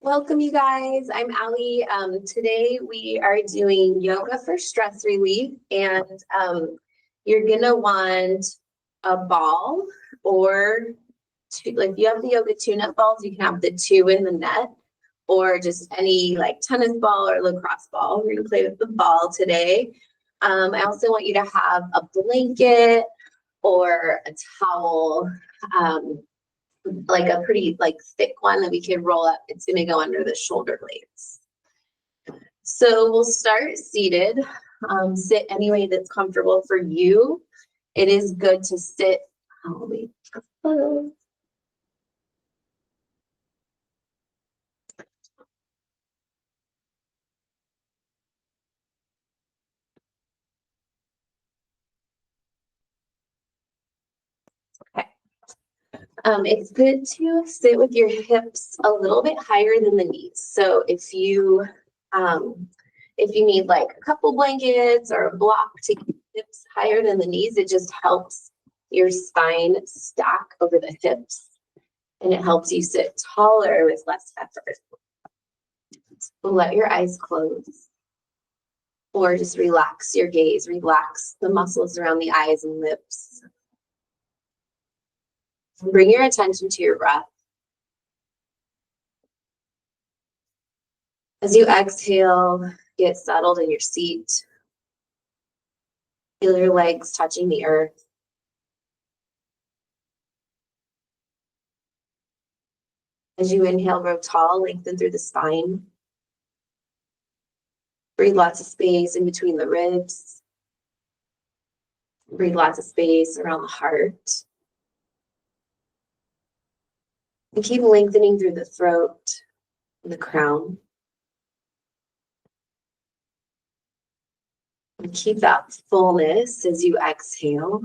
Welcome, you guys. I'm Allie. Today we are doing yoga for stress relief, and you're gonna want a ball or two. Like if you have the yoga tune-up balls, you can have the two in the net, or just any like tennis ball or lacrosse ball. We're gonna play with the ball today. I also want you to have a blanket or a towel. Like a pretty like thick one that we can roll up. It's going to go under the shoulder blades. So we'll start seated. Sit any way that's comfortable for you. It is good to sit. Okay. It's good to sit with your hips a little bit higher than the knees. So if you need like a couple blankets or a block to keep hips higher than the knees, it just helps your spine stack over the hips and it helps you sit taller with less effort. So let your eyes close or just relax your gaze, relax the muscles around the eyes and lips. Bring your attention to your breath. As you exhale, get settled in your seat. Feel your legs touching the earth. As you inhale, grow tall, lengthen through the spine. Breathe lots of space in between the ribs. Breathe lots of space around the heart. And keep lengthening through the throat and the crown. And keep that fullness as you exhale.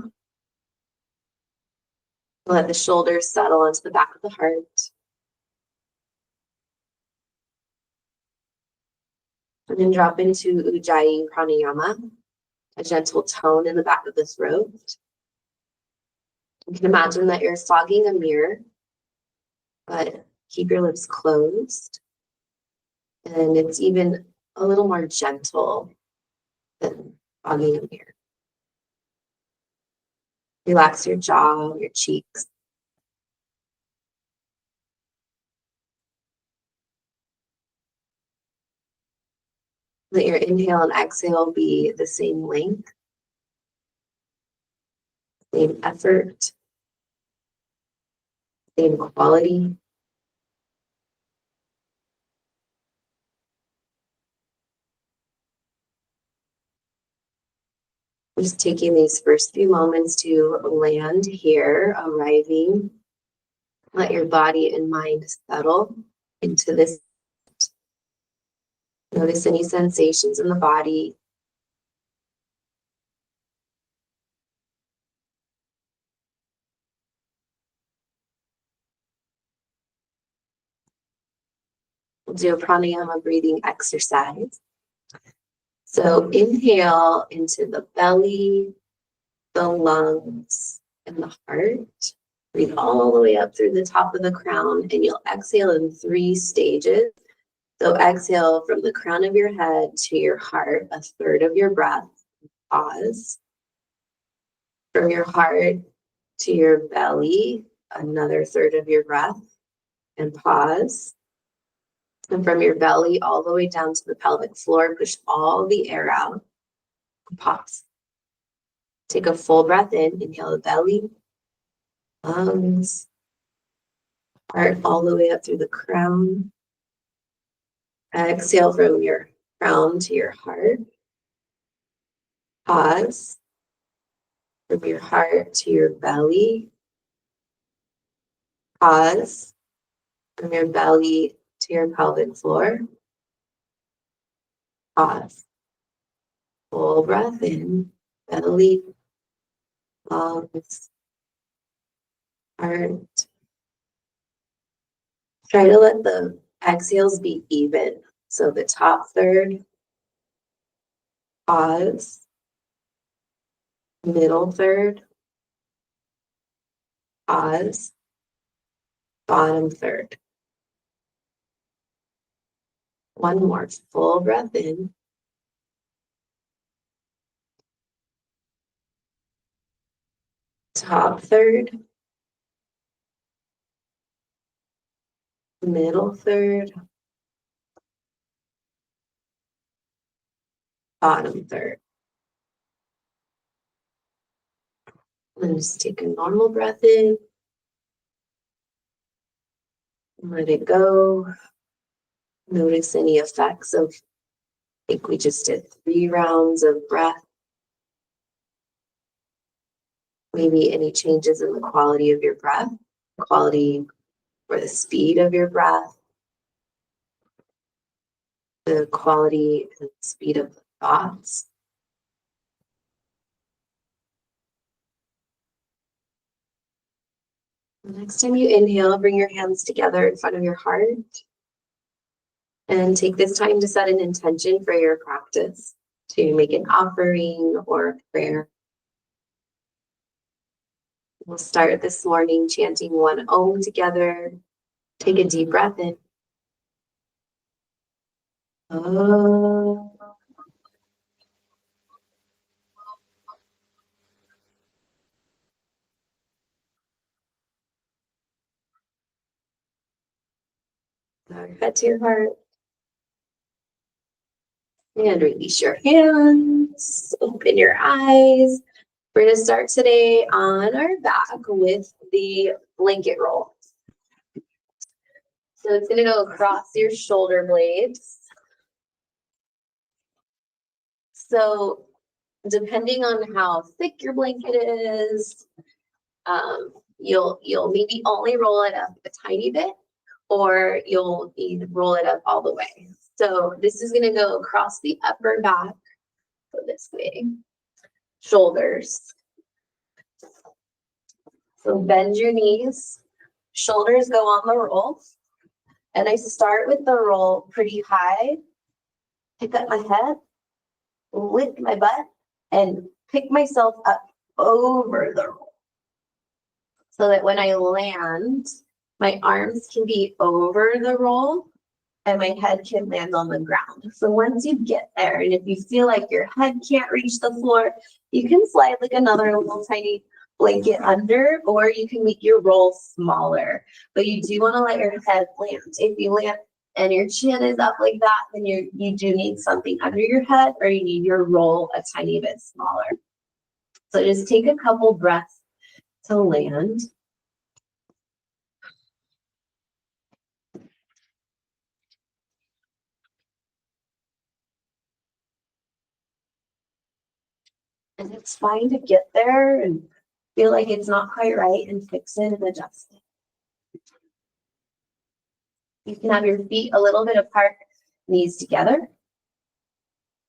Let the shoulders settle onto the back of the heart. And then drop into Ujjayi Pranayama, a gentle tone in the back of the throat. You can imagine that you're fogging a mirror, but keep your lips closed. And it's even a little more gentle than fogging a mirror. Relax your jaw, your cheeks. Let your inhale and exhale be the same length, same effort, same quality. Just taking these first few moments to land here, arriving. Let your body and mind settle into this. Notice any sensations in the body. We'll do a pranayama breathing exercise. So inhale into the belly, the lungs, and the heart. Breathe all the way up through the top of the crown, and you'll exhale in 3 stages. So exhale from the crown of your head to your heart, a third of your breath. Pause. From your heart to your belly, another third of your breath, and pause. And from your belly all the way down to the pelvic floor, push all the air out. Pause. Take a full breath in, inhale the belly, lungs, heart all the way up through the crown. Exhale from your crown to your heart. Pause. From your heart to your belly. Pause. From your belly to your pelvic floor. Pause. Full breath in, belly, lungs, heart. Try to let the exhales be even. So the top third, pause. Middle third, pause. Bottom third. One more full breath in. Top third. Middle third. Bottom third. And just take a normal breath in. Let it go. Notice any effects of, I think we just did 3 rounds of breath. Maybe any changes in the quality of your breath, quality or the speed of your breath, the quality and speed of the thoughts. The next time you inhale, bring your hands together in front of your heart and take this time to set an intention for your practice, to make an offering or a prayer. We'll start this morning chanting one Om together. Take a deep breath in. Om. Bow your head to your heart. And release your hands. Open your eyes. We're going to start today on our back with the blanket roll. So it's going to go across your shoulder blades. So depending on how thick your blanket is, you'll maybe only roll it up a tiny bit, or you'll need to roll it up all the way. So this is going to go across the upper back, so this way, shoulders. So bend your knees, shoulders go on the roll, and I start with the roll pretty high, pick up my head, lift my butt, and pick myself up over the roll. So that when I land, my arms can be over the roll and my head can land on the ground. So once you get there, and if you feel like your head can't reach the floor, you can slide like another little tiny blanket under, or you can make your roll smaller. But you do want to let your head land. If you land and your chin is up like that, then you do need something under your head, or you need your roll a tiny bit smaller. So just take a couple breaths to land. And it's fine to get there and feel like it's not quite right and fix it and adjust it. You can have your feet a little bit apart, knees together.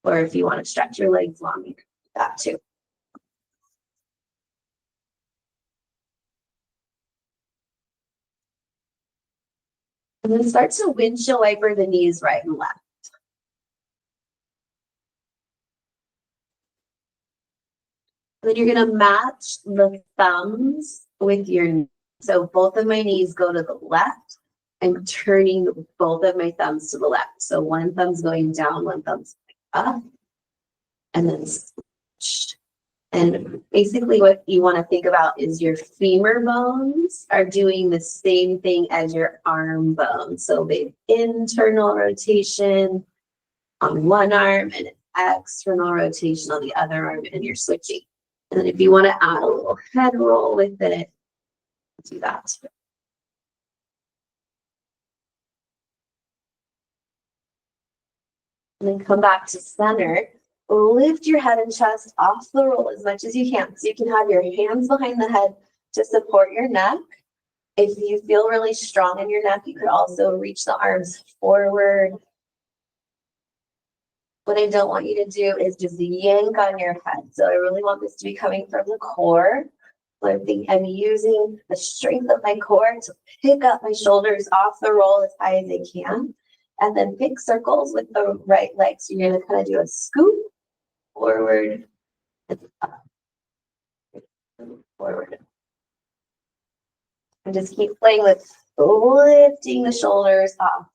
Or if you want to stretch your legs long, you can do that too. And then start to windshield wiper the knees right and left. And then you're going to match the thumbs with your knees. So both of my knees go to the left. I'm turning both of my thumbs to the left. So one thumb's going down, one thumb's going up. And then switch. And basically what you want to think about is your femur bones are doing the same thing as your arm bones. So the internal rotation on one arm and an external rotation on the other arm, and you're switching. And then if you want to add a little head roll with it, do that. And then come back to center. Lift your head and chest off the roll as much as you can. So you can have your hands behind the head to support your neck. If you feel really strong in your neck, you could also reach the arms forward. What I don't want you to do is just yank on your head. So I really want this to be coming from the core. So I'm using the strength of my core to pick up my shoulders off the roll as high as I can. And then pick circles with the right leg. So you're going to kind of do a scoop forward and up. Forward. And just keep playing with lifting the shoulders off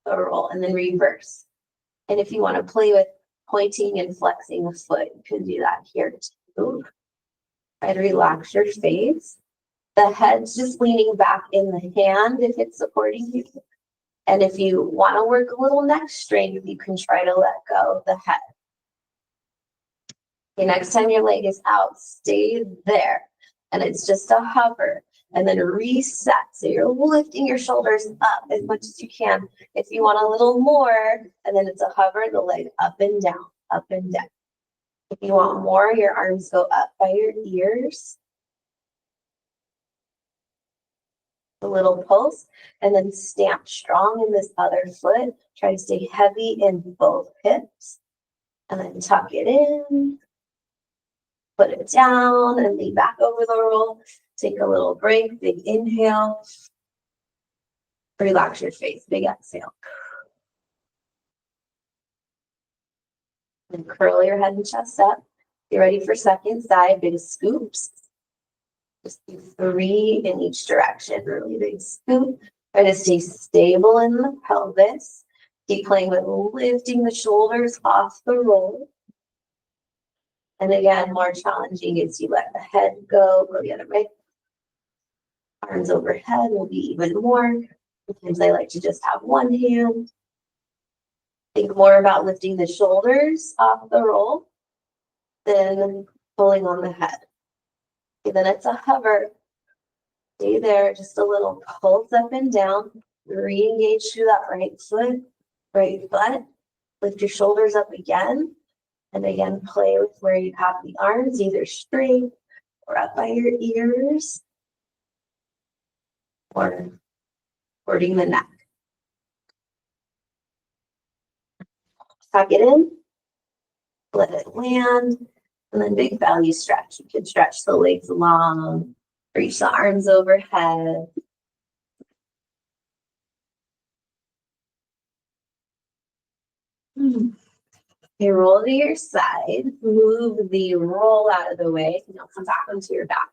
the roll, and then reverse. And if you want to play with pointing and flexing the foot, you can do that here too. Try to relax your face. The head's just leaning back in the hand if it's supporting you. And if you want to work a little neck strength, you can try to let go of the head. Okay, next time your leg is out, stay there. And it's just a hover. And then reset. So you're lifting your shoulders up as much as you can. If you want a little more, and then it's a hover, the leg up and down, up and down. If you want more, your arms go up by your ears. A little pulse, and then stamp strong in this other foot. Try to stay heavy in both hips. And then tuck it in. Put it down and lean back over the roll. Take a little break, big inhale. Relax your face, big exhale. And curl your head and chest up. Get ready for second side, big scoops. Just do 3 in each direction, really big scoop. Try to stay stable in the pelvis. Keep playing with lifting the shoulders off the roll. And again, more challenging is you let the head go the other way. Arms overhead will be even more. Sometimes I like to just have one hand. Think more about lifting the shoulders off the roll than pulling on the head. Okay, then it's a hover. Stay there, just a little pulse up and down. Re-engage through that right foot, right butt. Lift your shoulders up again. And again, play with where you have the arms, either straight or up by your ears, or supporting the neck. Tuck it in, let it land, and then big belly stretch. You can stretch the legs long, reach the arms overhead. Okay, roll to your side, move the roll out of the way, and you'll come back onto your back.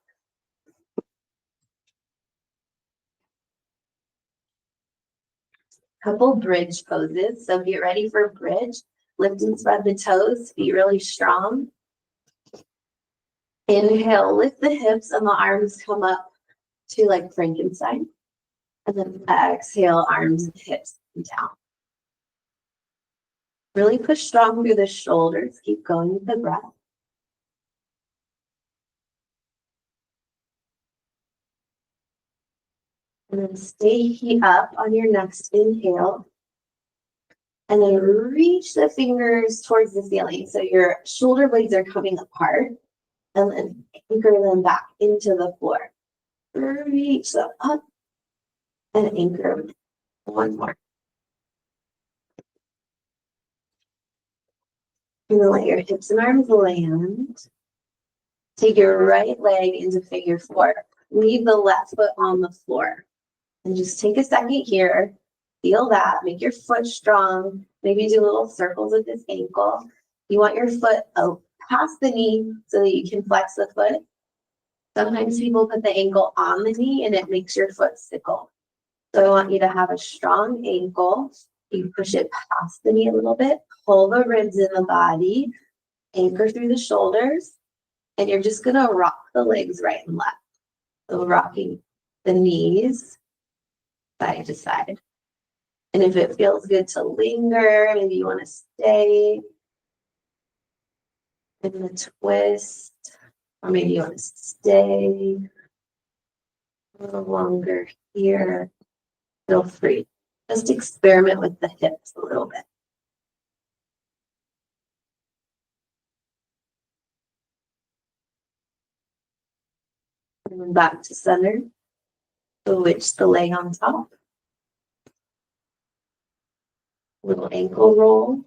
Couple bridge poses. So get ready for bridge. Lift and spread the toes, feet really strong. Inhale, lift the hips and the arms come up to like Frankenstein. And then exhale, arms and hips down. Really push strong through the shoulders. Keep going with the breath. And then stay up on your next inhale. And then reach the fingers towards the ceiling. So your shoulder blades are coming apart. And then anchor them back into the floor. Reach them up and anchor them. One more. And then let your hips and arms land. Take your right leg into figure 4. Leave the left foot on the floor. And just take a second here. Feel that. Make your foot strong. Maybe do little circles with this ankle. You want your foot past the knee so that you can flex the foot. Sometimes people put the ankle on the knee and it makes your foot sickle. So I want you to have a strong ankle. You push it past the knee a little bit. Pull the ribs in the body. Anchor through the shoulders. And you're just going to rock the legs right and left. So rocking the knees side to side. And if it feels good to linger, maybe you want to stay in the twist, or maybe you want to stay a little longer here. Feel free. Just experiment with the hips a little bit. And then back to center. Switch the leg on top. Little ankle roll.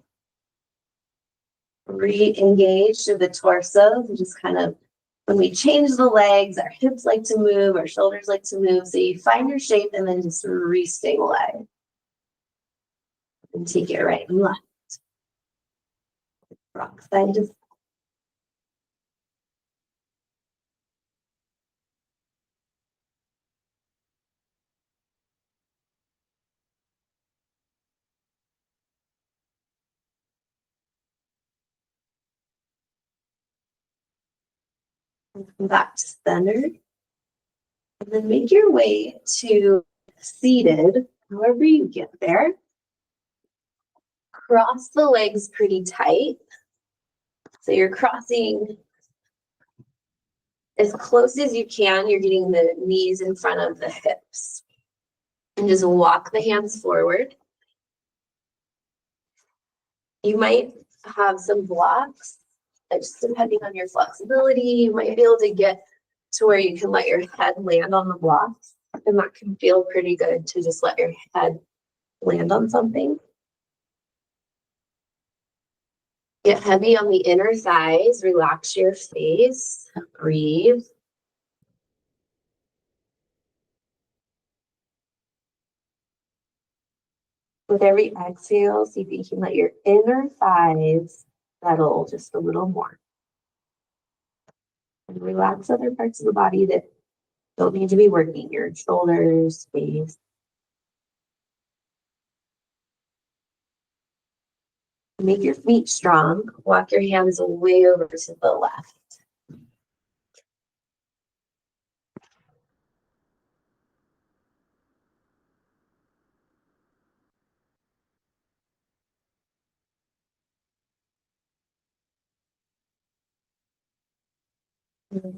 Re-engage to the torso. And just kind of, when we change the legs, our hips like to move, our shoulders like to move. So you find your shape and then just re-stabilize. And take it right and left. Rock side to side. Come back to center. And then make your way to seated, however you get there. Cross the legs pretty tight. So you're crossing as close as you can. You're getting the knees in front of the hips. And just walk the hands forward. You might have some blocks, just depending on your flexibility. You might be able to get to where you can let your head land on the blocks. And that can feel pretty good to just let your head land on something. Get heavy on the inner thighs, relax your face, breathe. With every exhale, see if you can let your inner thighs settle just a little more. And relax other parts of the body that don't need to be working, your shoulders, face. Make your feet strong. Walk your hands way over to the left.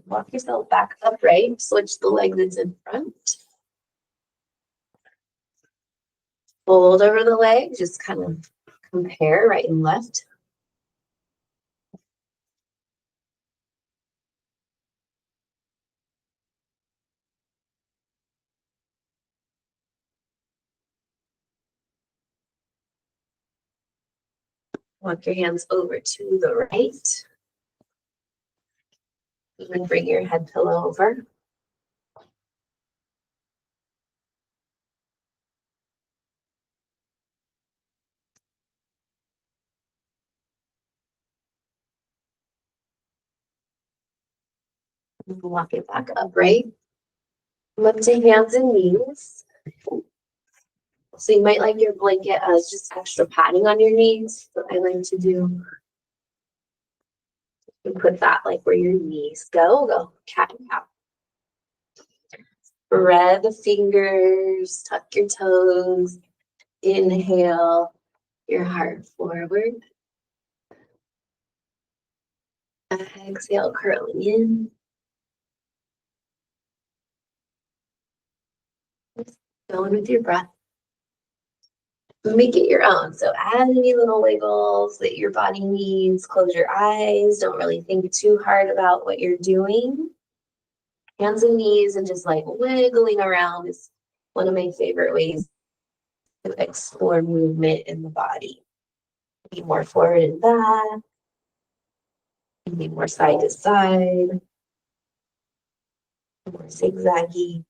Walk yourself back upright. Switch the leg that's in front. Fold over the leg. Just kind of compare right and left. Walk your hands over to the right. Even bring your head pillow over. Walk it back upright. Come up to hands and knees. So you might like your blanket as just extra padding on your knees. So I like to do. You put that like where your knees go cat and cow. Spread the fingers, tuck your toes. Inhale your heart forward. Exhale, curling in. Just going with your breath. Make it your own. So add any little wiggles that your body needs. Close your eyes. Don't really think too hard about what you're doing. Hands and knees and just like wiggling around is one of my favorite ways to explore movement in the body. Be more forward and back. Be more side to side. More zigzaggy.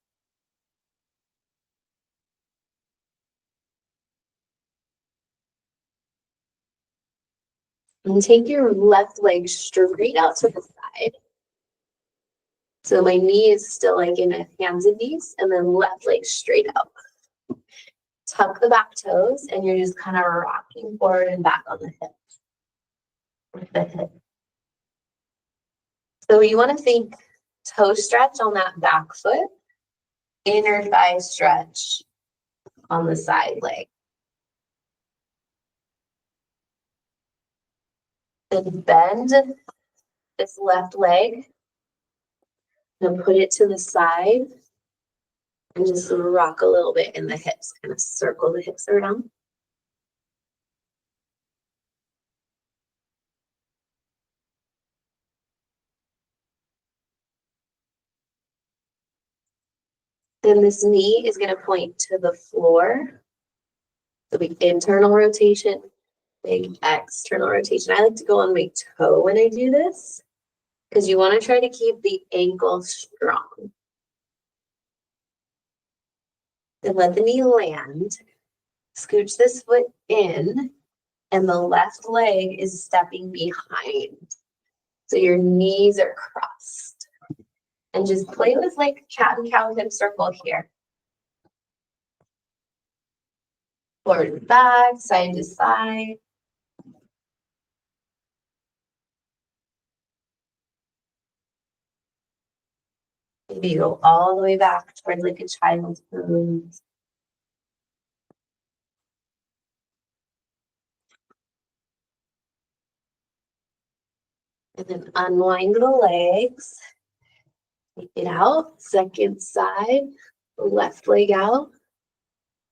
And take your left leg straight out to the side. So my knee is still like in a hands and knees, and then left leg straight out. Tuck the back toes, and you're just kind of rocking forward and back on the hips. With the hip. So you want to think toe stretch on that back foot, inner thigh stretch on the side leg. Then bend this left leg and put it to the side and just rock a little bit in the hips, kind of circle the hips around. Then this knee is going to point to the floor. So big internal rotation, big external rotation. I like to go on my toe when I do this because you want to try to keep the ankle strong. Then let the knee land. Scooch this foot in, and the left leg is stepping behind. So your knees are crossed. And just play with like cat and cow hip circle here. Forward and back, side to side. Maybe go all the way back towards like a child's pose. And then unwind the legs. Take it out, second side, left leg out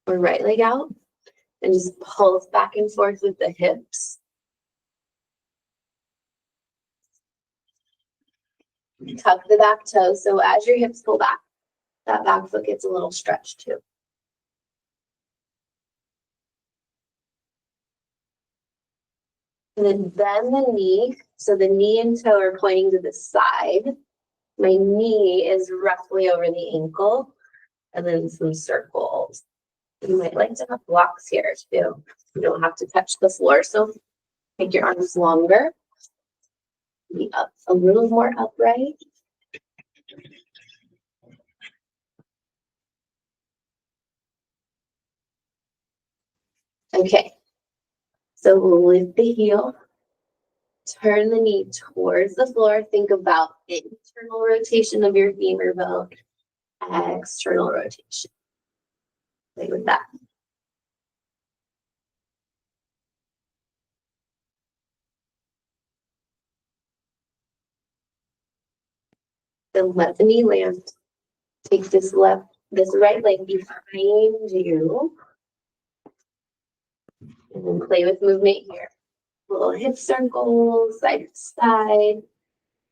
or right leg out. And just pulse back and forth with the hips. Tuck the back toe. So as your hips pull back, that back foot gets a little stretched too. And then bend the knee. So the knee and toe are pointing to the side. My knee is roughly over the ankle. And then some circles. You might like to have blocks here too. You don't have to touch the floor. So make your arms longer. Be up a little more upright. Okay. So we'll lift the heel. Turn the knee towards the floor. Think about internal rotation of your femur bone. External rotation. Play with that. Then let the knee land. Take this right leg behind you. And then play with movement here. Little hip circles, side to side.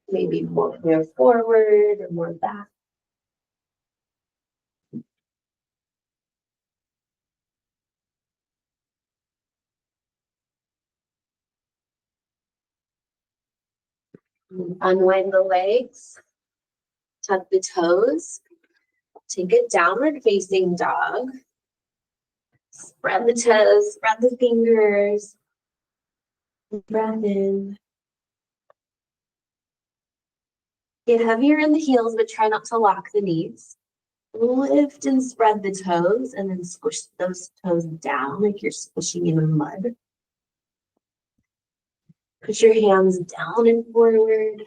Maybe more forward or more back. Unwind the legs. Tuck the toes. Take a downward facing dog. Spread the toes, spread the fingers. Breath in. Get heavier in the heels, but try not to lock the knees. Lift and spread the toes, and then squish those toes down like you're squishing in the mud. Put your hands down and forward.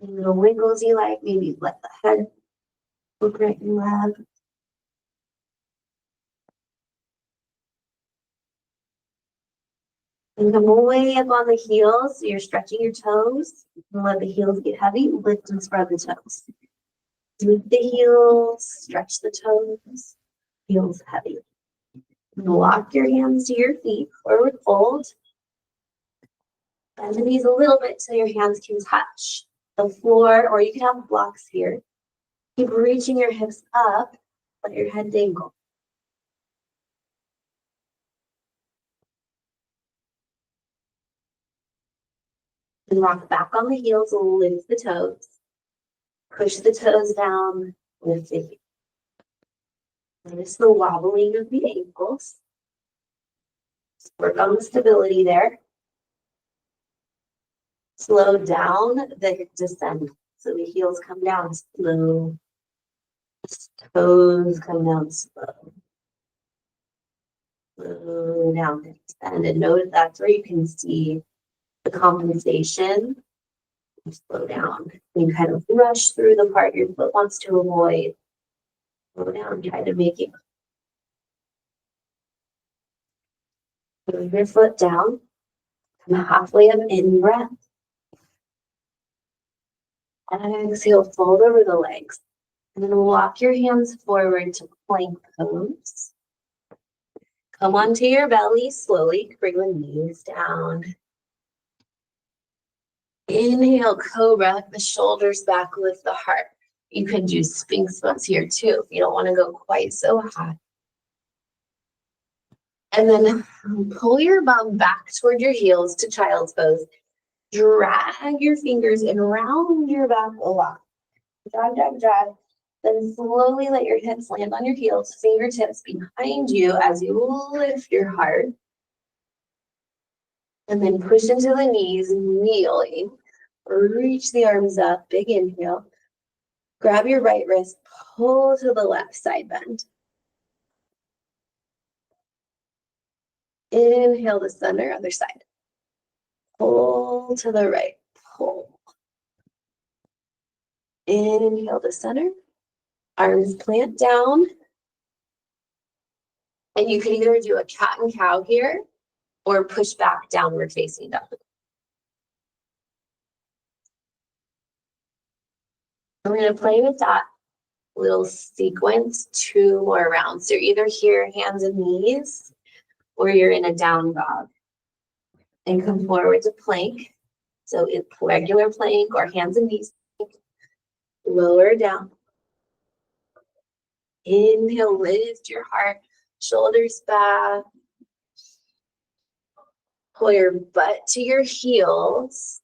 Little wiggles you like, maybe let the head look right and left. And come way up on the heels. So you're stretching your toes. And let the heels get heavy. Lift and spread the toes. Lift the heels, stretch the toes. Heels heavy. Lock your hands to your feet. Forward fold. Bend the knees a little bit so your hands can touch the floor, or you can have blocks here. Keep reaching your hips up. Let your head dangle. And rock back on the heels, lift the toes. Push the toes down, lift the heels. Notice the wobbling of the ankles. Work on the stability there. Slow down the descent. So the heels come down slow. Toes come down slow. Slow down the descent. And notice that's where you can see the compensation. Slow down. You kind of rush through the part your foot wants to avoid. Slow down, try to make it. Move your foot down. Come halfway up, in breath. Exhale, fold over the legs. And then walk your hands forward to plank pose. Come onto your belly slowly. Bring the knees down. Inhale, cobra, the shoulders back, lift the heart. You can do sphinx pose here too if you don't want to go quite so high. And then pull your bum back toward your heels to child's pose. Drag your fingers and round your back a lot. Drag, drag, drag. Then slowly let your hips land on your heels, fingertips behind you as you lift your heart. And then push into the knees, kneeling. Reach the arms up, big inhale. Grab your right wrist, pull to the left side bend. Inhale to center, other side. Pull to the right, pull. Inhale to center. Arms plant down. And you can either do a cat and cow here or push back downward facing dog. I'm going to play with that little sequence 2 more rounds. So you're either here, hands and knees, or you're in a down dog. And come forward to plank. So it's regular plank or hands and knees. Lower down. Inhale, lift your heart, shoulders back. Pull your butt to your heels.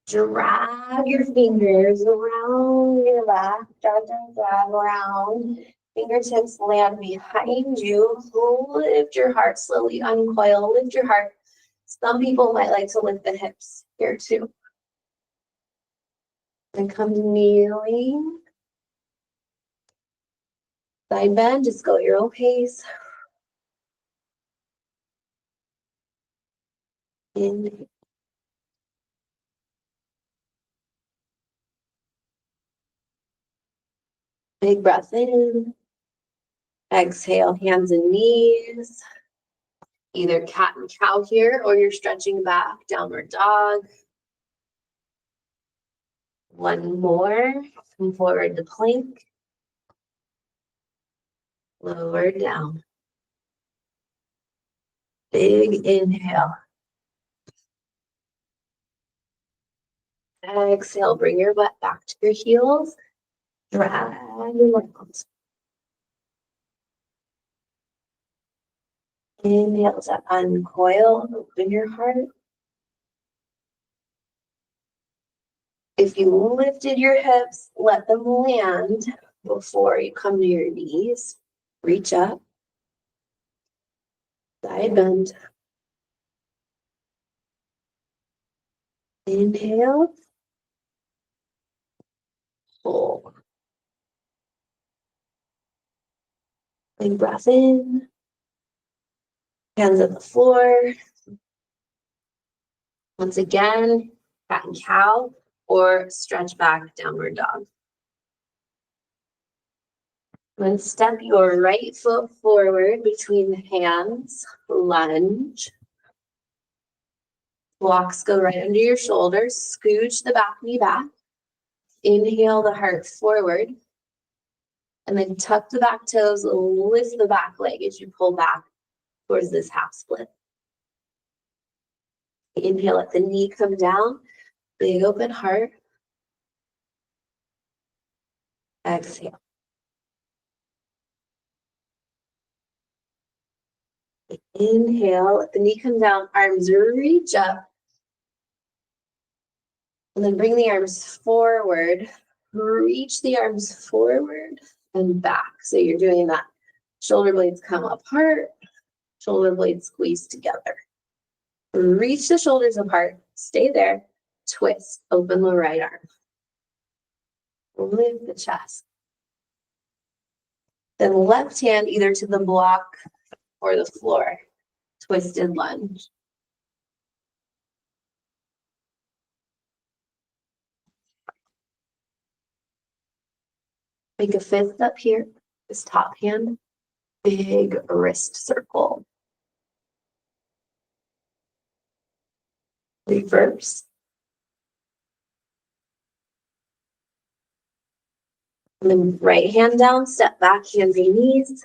Drag your fingers around your back. Drag around. Fingertips land behind you. Lift your heart, slowly uncoil. Lift your heart. Some people might like to lift the hips here too. And come to kneeling. Side bend, just go at your own pace. Inhale. Big breath in. Exhale, hands and knees. Either cat and cow here, or you're stretching back, downward dog. One more. Come forward to plank. Lower down. Big inhale. Exhale, bring your butt back to your heels. Drag your legs. Inhale to uncoil, open your heart. If you lifted your hips, let them land before you come to your knees. Reach up. Side bend. Inhale. Hold. Big breath in. Hands at the floor. Once again, cat and cow, or stretch back, downward dog. Then step your right foot forward between the hands, lunge. Blocks go right under your shoulders, scooch the back knee back. Inhale the heart forward. And then tuck the back toes, lift the back leg as you pull back towards this half split. Inhale, let the knee come down, big open heart. Exhale. Inhale, let the knee come down, arms reach up. And then bring the arms forward, reach the arms forward and back. So you're doing that. Shoulder blades come apart, shoulder blades squeeze together. Reach the shoulders apart, stay there, twist, open the right arm. Lift the chest. Then left hand either to the block or the floor. Twisted lunge. Make a fist up here, this top hand, big wrist circle. Reverse. And then right hand down, step back, hands and knees.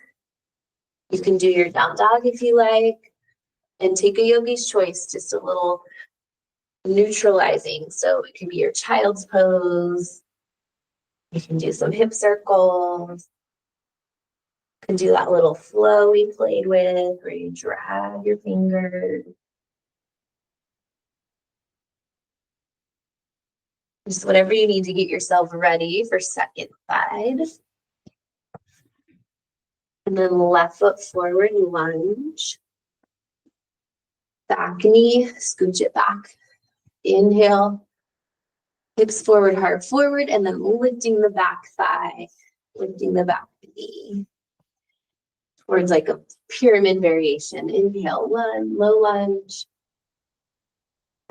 You can do your down dog if you like. And take a yogi's choice, just a little neutralizing. So it can be your child's pose. You can do some hip circles. You can do that little flow we played with where you drag your fingers. Just whatever you need to get yourself ready for second side. And then left foot forward, lunge. Back knee, scooch it back. Inhale. Hips forward, heart forward, and then lifting the back thigh, lifting the back knee. Towards like a pyramid variation. Inhale, lunge, low lunge.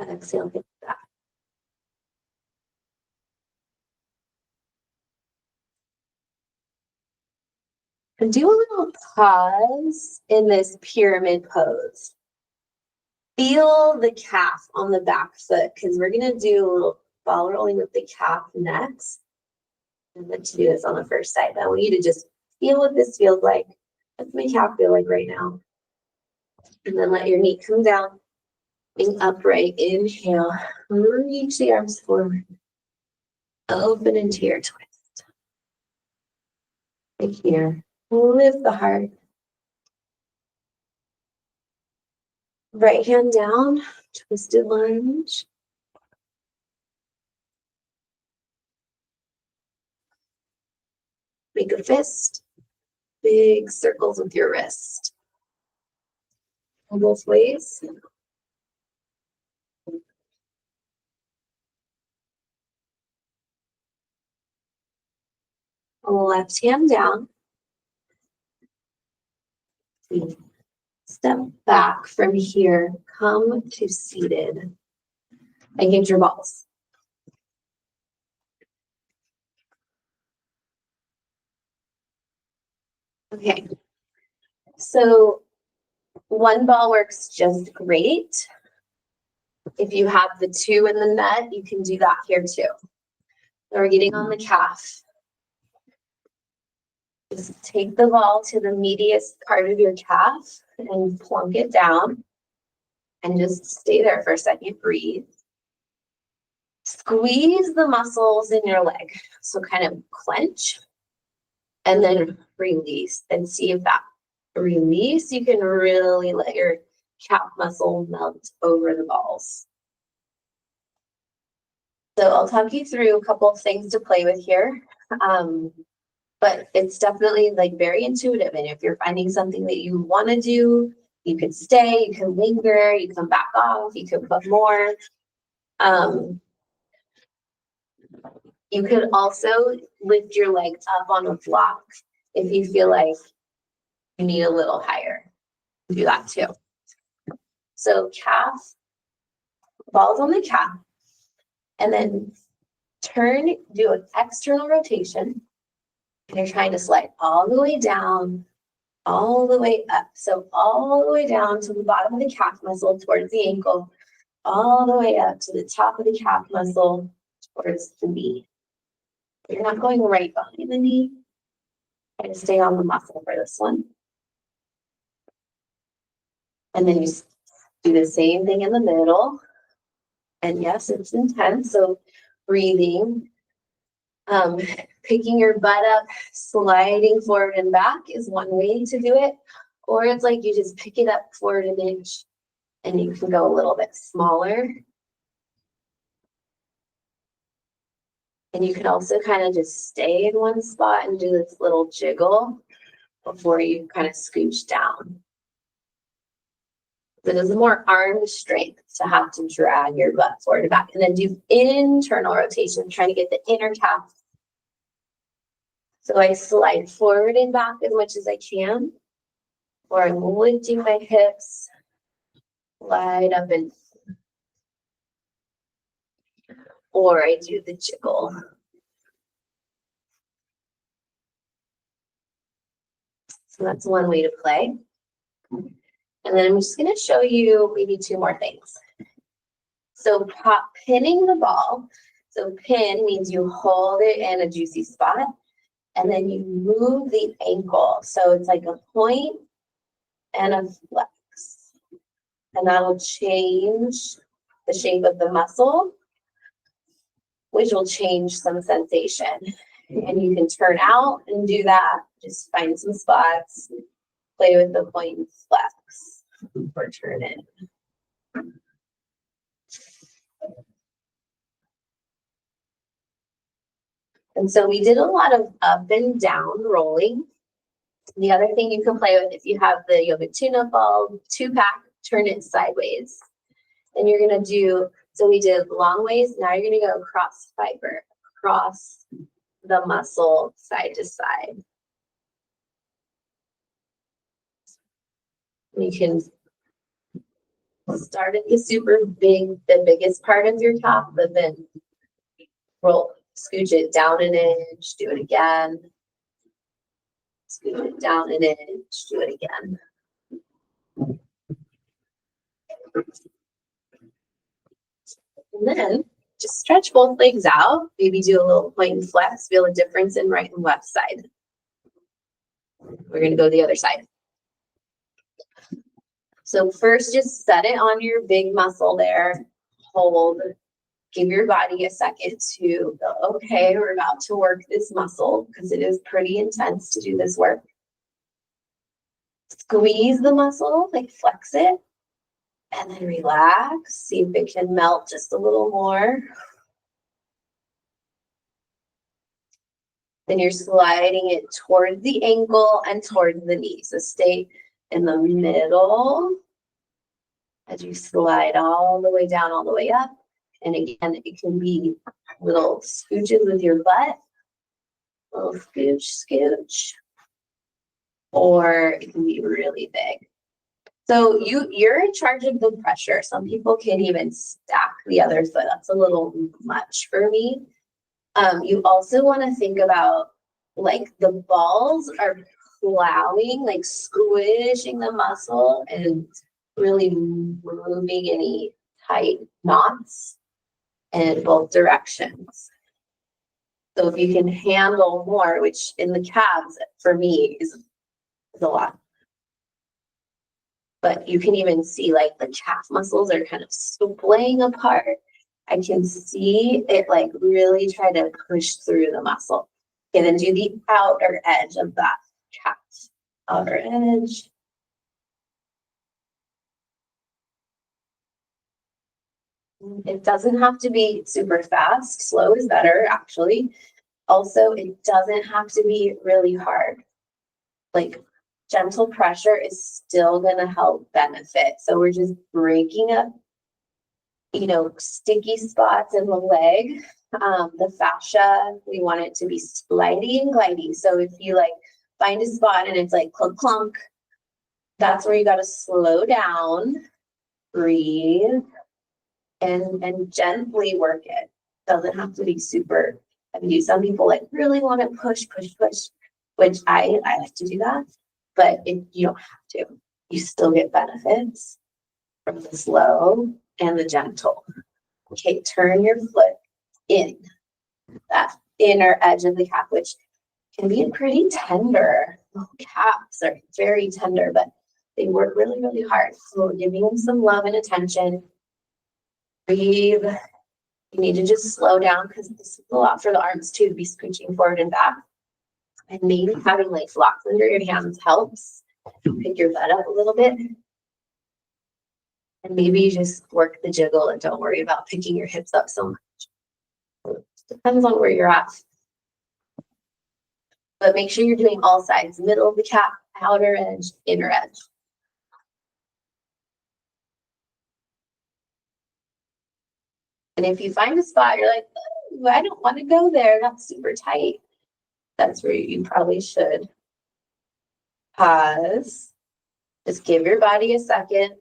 Exhale, hip back. Do a little pause in this pyramid pose. Feel the calf on the back foot because we're going to do a little ball rolling with the calf next. And then to do this on the first side. I want you to just feel what this feels like. What's my calf feel like right now? And then let your knee come down. Being upright. Inhale. Reach the arms forward. Open into your twist. Right here. Lift the heart. Right hand down. Twisted lunge. Make a fist. Big circles with your wrist. Both ways. Left hand down. Step back from here. Come to seated. And get your balls. Okay. So one ball works just great. If you have the two in the net, you can do that here too. So we're getting on the calf. Just take the ball to the meatiest part of your calf and plunk it down. And just stay there for a second. Breathe. Squeeze the muscles in your leg. So kind of clench. And then release. And see if that release, you can really let your calf muscle melt over the balls. So I'll talk you through a couple of things to play with here. But it's definitely like very intuitive. And if you're finding something that you want to do, you could stay, you can linger, you can back off, you can put more. You could also lift your legs up on a block if you feel like you need a little higher. Do that too. So calf, balls on the calf, and then do an external rotation. And you're trying to slide all the way down, all the way up. So all the way down to the bottom of the calf muscle towards the ankle, all the way up to the top of the calf muscle towards the knee. You're not going right behind the knee. Try to stay on the muscle for this one. And then you do the same thing in the middle. And yes, it's intense. So breathing, picking your butt up, sliding forward and back is one way to do it. Or it's like you just pick it up forward an inch and you can go a little bit smaller. And you can also kind of just stay in one spot and do this little jiggle before you kind of scooch down. So it is more arm strength to have to drag your butt forward and back. And then do internal rotation, trying to get the inner calf. So I slide forward and back as much as I can. Or I'm lifting my hips, slide up and or I do the jiggle. So that's one way to play. And then I'm just going to show you maybe two more things. So pinning the ball. So pin means you hold it in a juicy spot. And then you move the ankle. So it's like a point and a flex. And that'll change the shape of the muscle, which will change some sensation. And you can turn out and do that. Just find some spots, play with the point and flex, or turn in. And so we did a lot of up and down rolling. The other thing you can play with, if you have the yoga tune-up ball, 2-pack, turn it sideways. And you're gonna do, so we did long ways, now you're gonna go cross fiber, across the muscle side to side. You can start at the super big, the biggest part of your calf, but then roll, scooch it down an inch, do it again. Scoot it down an inch. Do it again. And then just stretch both legs out. Maybe do a little point and flex. Feel a difference in right and left side. We're going to go the other side. So first, just set it on your big muscle there. Hold. Give your body a second to go, okay, we're about to work this muscle because it is pretty intense to do this work. Squeeze the muscle, like flex it, and then relax. See if it can melt just a little more. Then you're sliding it towards the ankle and towards the knee. So stay in the middle as you slide all the way down, all the way up. And again, it can be little scooches with your butt, little scooch, scooch, or it can be really big. So you're in charge of the pressure. Some people can even stack the other foot. That's a little much for me. You also want to think about like the balls are plowing, like squishing the muscle and really removing any tight knots in both directions. So if you can handle more, which in the calves for me is a lot. But you can even see like the calf muscles are kind of splaying apart. I can see it like really try to push through the muscle. Okay, then do the outer edge of that calf. Outer edge. It doesn't have to be super fast. Slow is better, actually. Also, it doesn't have to be really hard. Like gentle pressure is still going to help benefit. So we're just breaking up, sticky spots in the leg. The fascia, we want it to be slidey and glidey. So if you like find a spot and it's like clunk clunk, that's where you got to slow down, breathe, and gently work it. Doesn't have to be super heavy. Some people like really want to push, which I like to do that, but you don't have to. You still get benefits from the slow and the gentle. Okay, turn your foot in that inner edge of the calf, which can be pretty tender. Calves are very tender, but they work really, really hard. So we're giving them some love and attention. Breathe. You need to just slow down because this is a lot for the arms too, to be scooching forward and back. And maybe having like blocks under your hands helps. Pick your butt up a little bit. And maybe you just work the jiggle and don't worry about picking your hips up so much. Depends on where you're at. But make sure you're doing all sides, middle of the calf, outer edge, inner edge. And if you find a spot, you're like, oh, I don't want to go there. That's super tight. That's where you probably should pause. Just give your body a second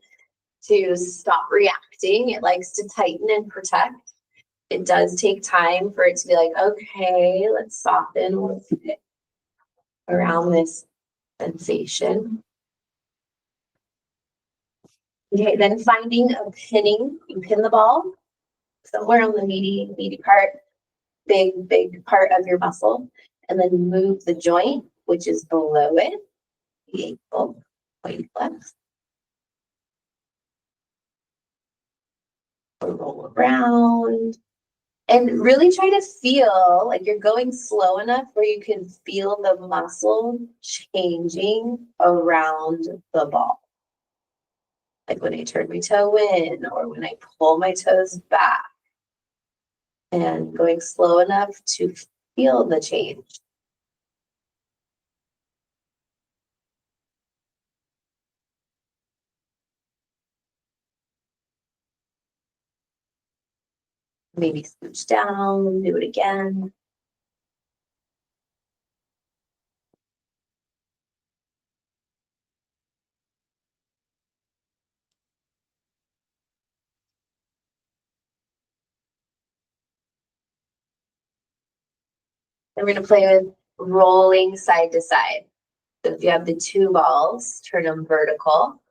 to stop reacting. It likes to tighten and protect. It does take time for it to be like, okay, let's soften a little bit around this sensation. Okay, then finding a pinning, you pin the ball somewhere on the meaty part, big part of your muscle, and then move the joint, which is below it, the ankle, point flex. Roll around. And really try to feel like you're going slow enough where you can feel the muscle changing around the ball. Like when I turn my toe in or when I pull my toes back. And going slow enough to feel the change. Maybe scooch down, do it again. And we're going to play with rolling side to side. So if you have the two balls, turn them vertical,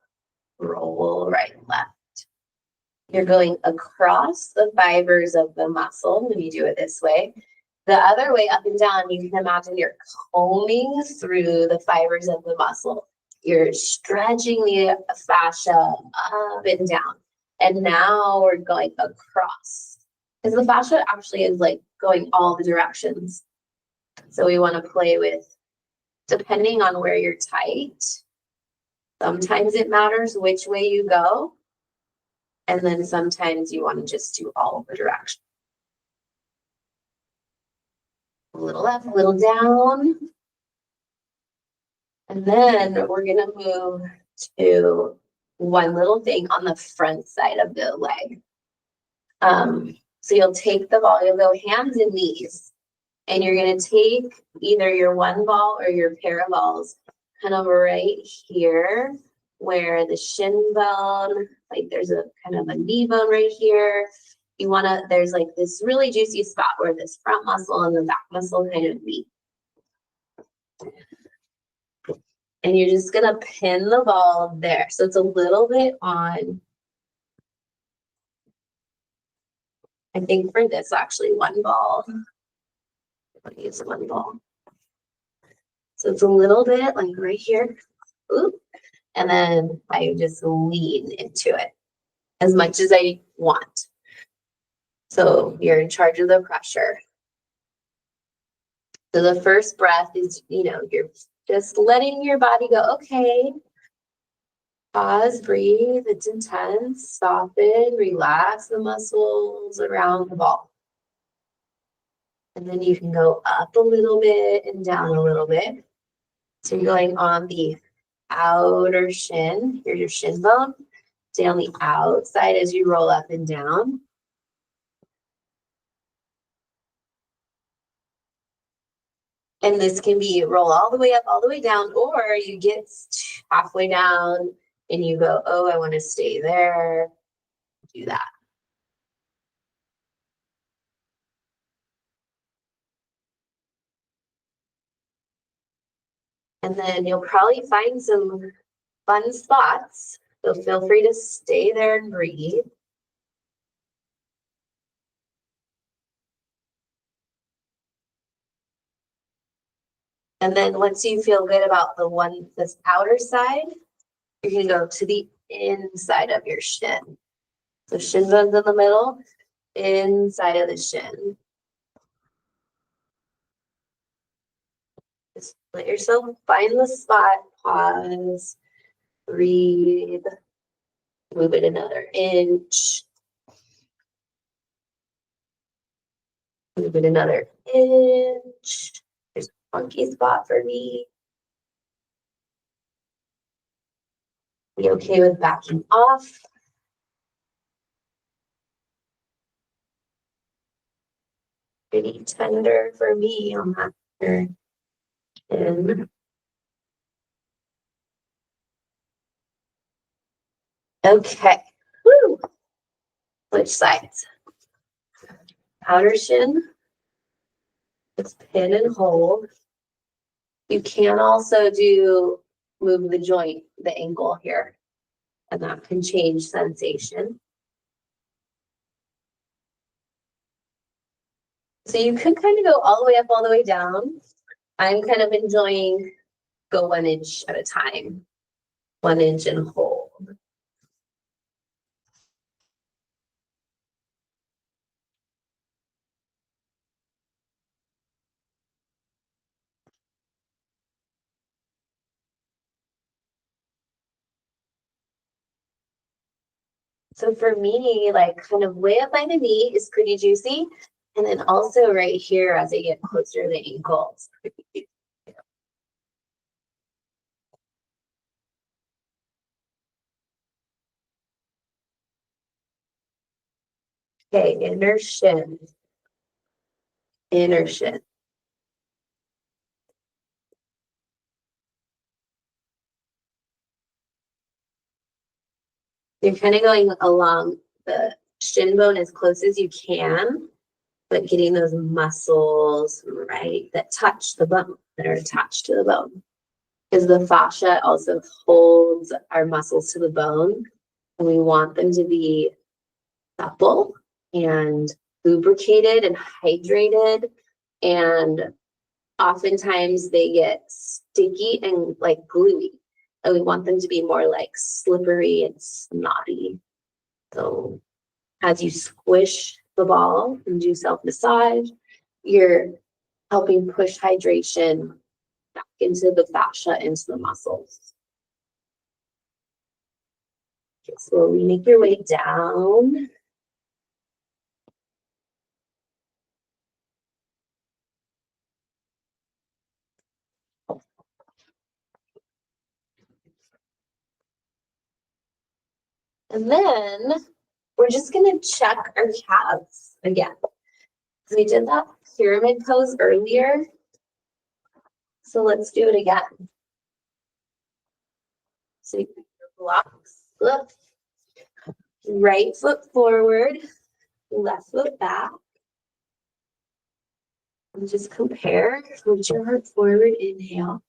roll right and left. You're going across the fibers of the muscle when you do it this way. The other way, up and down, you can imagine you're combing through the fibers of the muscle. You're stretching the fascia up and down. And now we're going across. Because the fascia actually is like going all the directions. So we want to play with, depending on where you're tight, sometimes it matters which way you go. And then sometimes you want to just do all the directions. A little up, a little down. And then we're going to move to one little thing on the front side of the leg. So you'll take the ball, you'll go hands and knees, and you're going to take either your one ball or your pair of balls kind of right here where the shin bone, like there's a kind of a knee bone right here. You want to, there's like this really juicy spot where this front muscle and the back muscle kind of meet. And you're just going to pin the ball there. So it's a little bit on, I think for this actually one ball. I'll use one ball. So it's a little bit like right here. Ooh. And then I just lean into it as much as I want. So you're in charge of the pressure. So the first breath is, you're just letting your body go, okay. Pause, breathe, it's intense, soften, relax the muscles around the ball. And then you can go up a little bit and down a little bit. So you're going on the outer shin, here's your shin bone. Stay on the outside as you roll up and down. And this can be roll all the way up, all the way down, or you get halfway down and you go, oh, I want to stay there. Do that. And then you'll probably find some fun spots. So feel free to stay there and breathe. And then once you feel good about this outer side, you're going to go to the inside of your shin. So shin bone's in the middle, inside of the shin. Just let yourself find the spot, pause, breathe, move it another inch. Move it another inch. There's a funky spot for me. Be okay with backing off. Pretty tender for me on that turn. And okay. Woo. Switch sides. Outer shin. Just pin and hold. You can also move the joint, the ankle here, and that can change sensation. So you could kind of go all the way up, all the way down. I'm kind of enjoying go 1 inch at a time. 1 inch and hold. So for me, like kind of way up by the knee is pretty juicy. And then also right here as I get closer to the ankles. Okay, inner shin. Inner shin. You're kind of going along the shin bone as close as you can, but getting those muscles right that touch the bone, that are attached to the bone. because the fascia also holds our muscles to the bone, and we want them to be supple and lubricated and hydrated. And oftentimes they get sticky and like gluey. And we want them to be more like slippery and snotty. So as you squish the ball and do self-massage, you're helping push hydration back into the fascia, into the muscles. Okay, slowly make your way down. And then we're just gonna check our calves again. So we did that pyramid pose earlier. So let's do it again. So you put your blocks, look, right foot forward, left foot back. And just compare, reach your heart forward, inhale.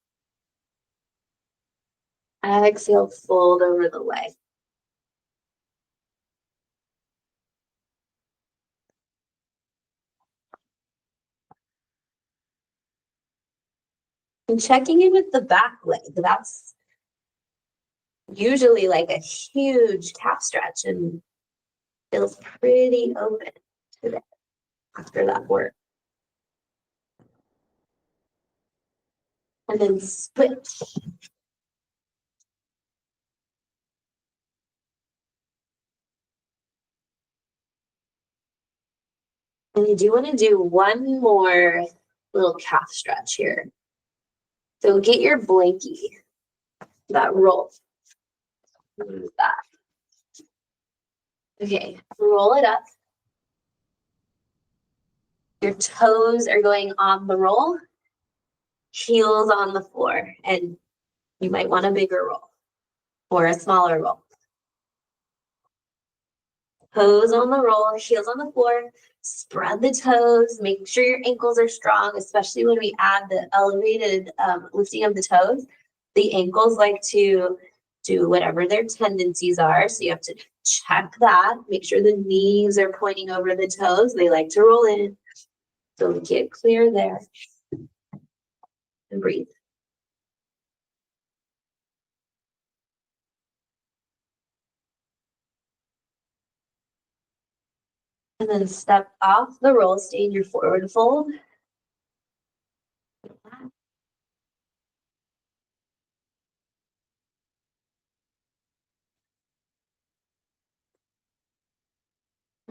Exhale, fold over the leg. And checking in with the back leg, that's usually like a huge calf stretch and feels pretty open today after that work. And then switch. And you do want to do one more little calf stretch here. So get your blankie, that roll. That. Okay, roll it up. Your toes are going on the roll, heels on the floor, and you might want a bigger roll or a smaller roll. Toes on the roll, heels on the floor, spread the toes, make sure your ankles are strong, especially when we add the elevated lifting of the toes. The ankles like to do whatever their tendencies are. So you have to check that, make sure the knees are pointing over the toes. They like to roll in. So get clear there and breathe. And then step off the roll, stay in your forward fold.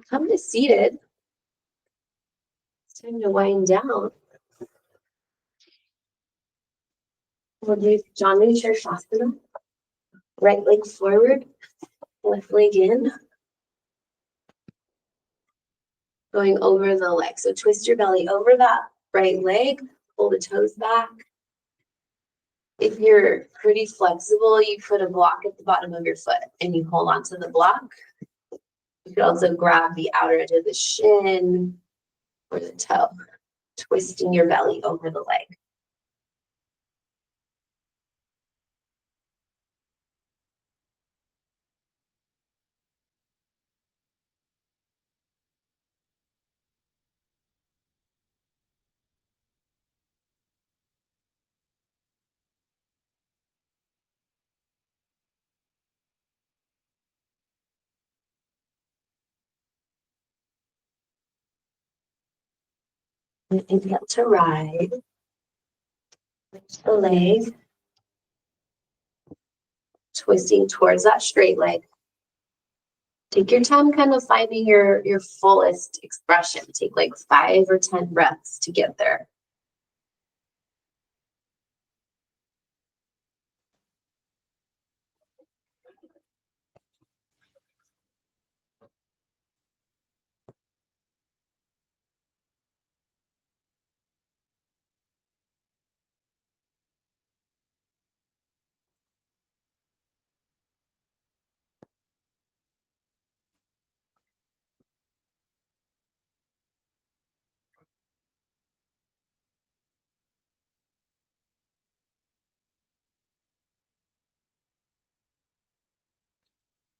Come to seated. It's time to wind down. We'll do Janu Shirshasana. Right leg forward, left leg in. Going over the leg. So twist your belly over that right leg, pull the toes back. If you're pretty flexible, you put a block at the bottom of your foot and you hold on to the block. You could also grab the outer edge of the shin or the toe, twisting your belly over the leg. Inhale to ride. Lift the leg. Twisting towards that straight leg. Take your time kind of finding your fullest expression. Take like 5 or 10 breaths to get there.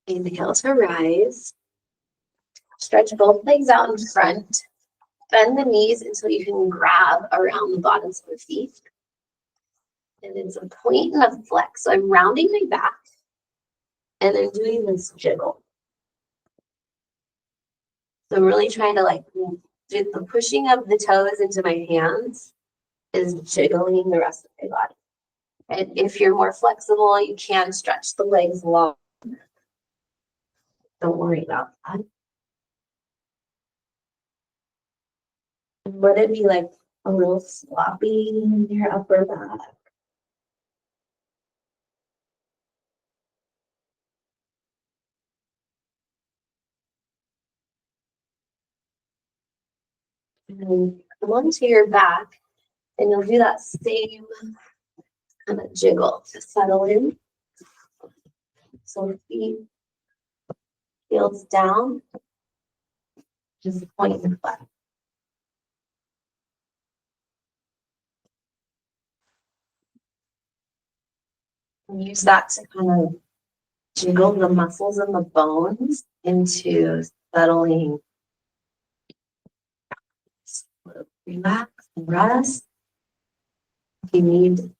Inhale to rise. Stretch both legs out in front. Bend the knees until you can grab around the bottoms of the feet. And it's a point and a flex. So I'm rounding my back and then doing this jiggle. So I'm really trying to like do the pushing of the toes into my hands is jiggling the rest of my body. And if you're more flexible, you can stretch the legs long. Don't worry about that. Would it be like a little sloppy in your upper back? And come onto your back, and you'll do that same kind of jiggle to settle in. So feet, heels down, just point and flat. And use that to kind of jiggle the muscles and the bones into settling. Relax and rest. If you need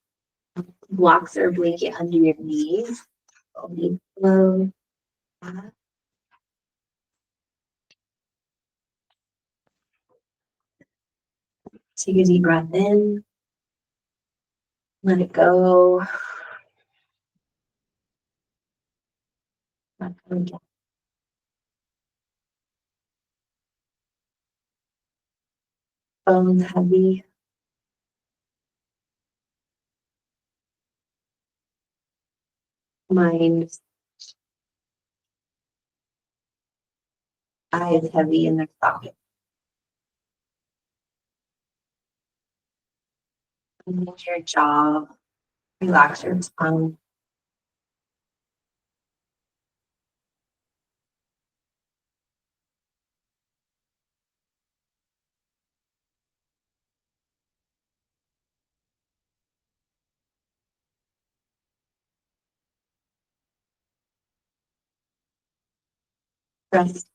blocks or a blanket under your knees, flow. Take a deep breath in. Let it go. Let go again. Bones heavy. Mind. Eyes heavy in their socket. Use your jaw. Relax your tongue. Rest.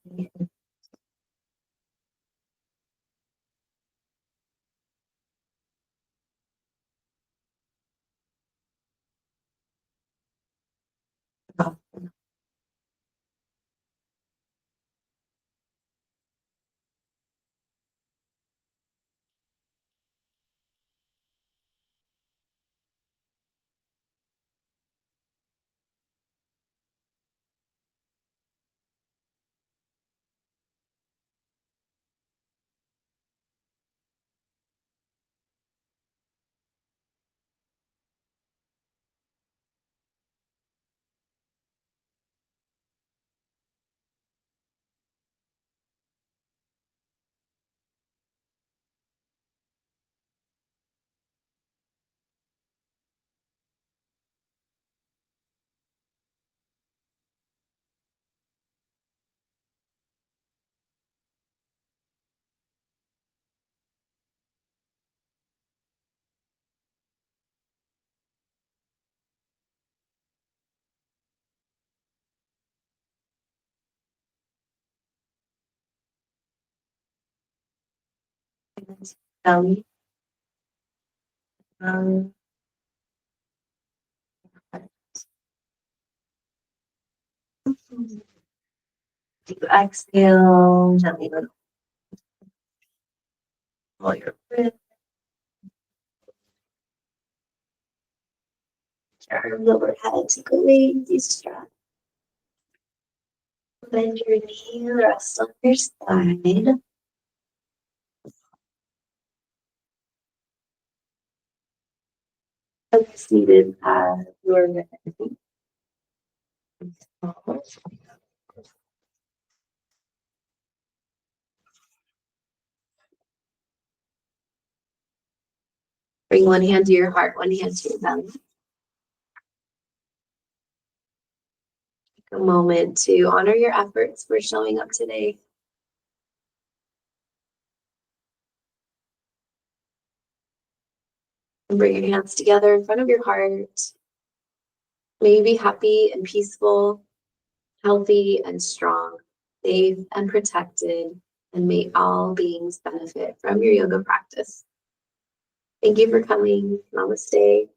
Belly. Deep exhale. Gently let all your wrists. Your arms overhead. Take a lazy stretch. Bend your knee, rest on your side. Seated as your ready. Bring one hand to your heart, one hand to your belly. Take a moment to honor your efforts for showing up today. And bring your hands together in front of your heart. May you be happy and peaceful. healthy and strong, safe and protected, and may all beings benefit from your yoga practice. Thank you for coming. Namaste.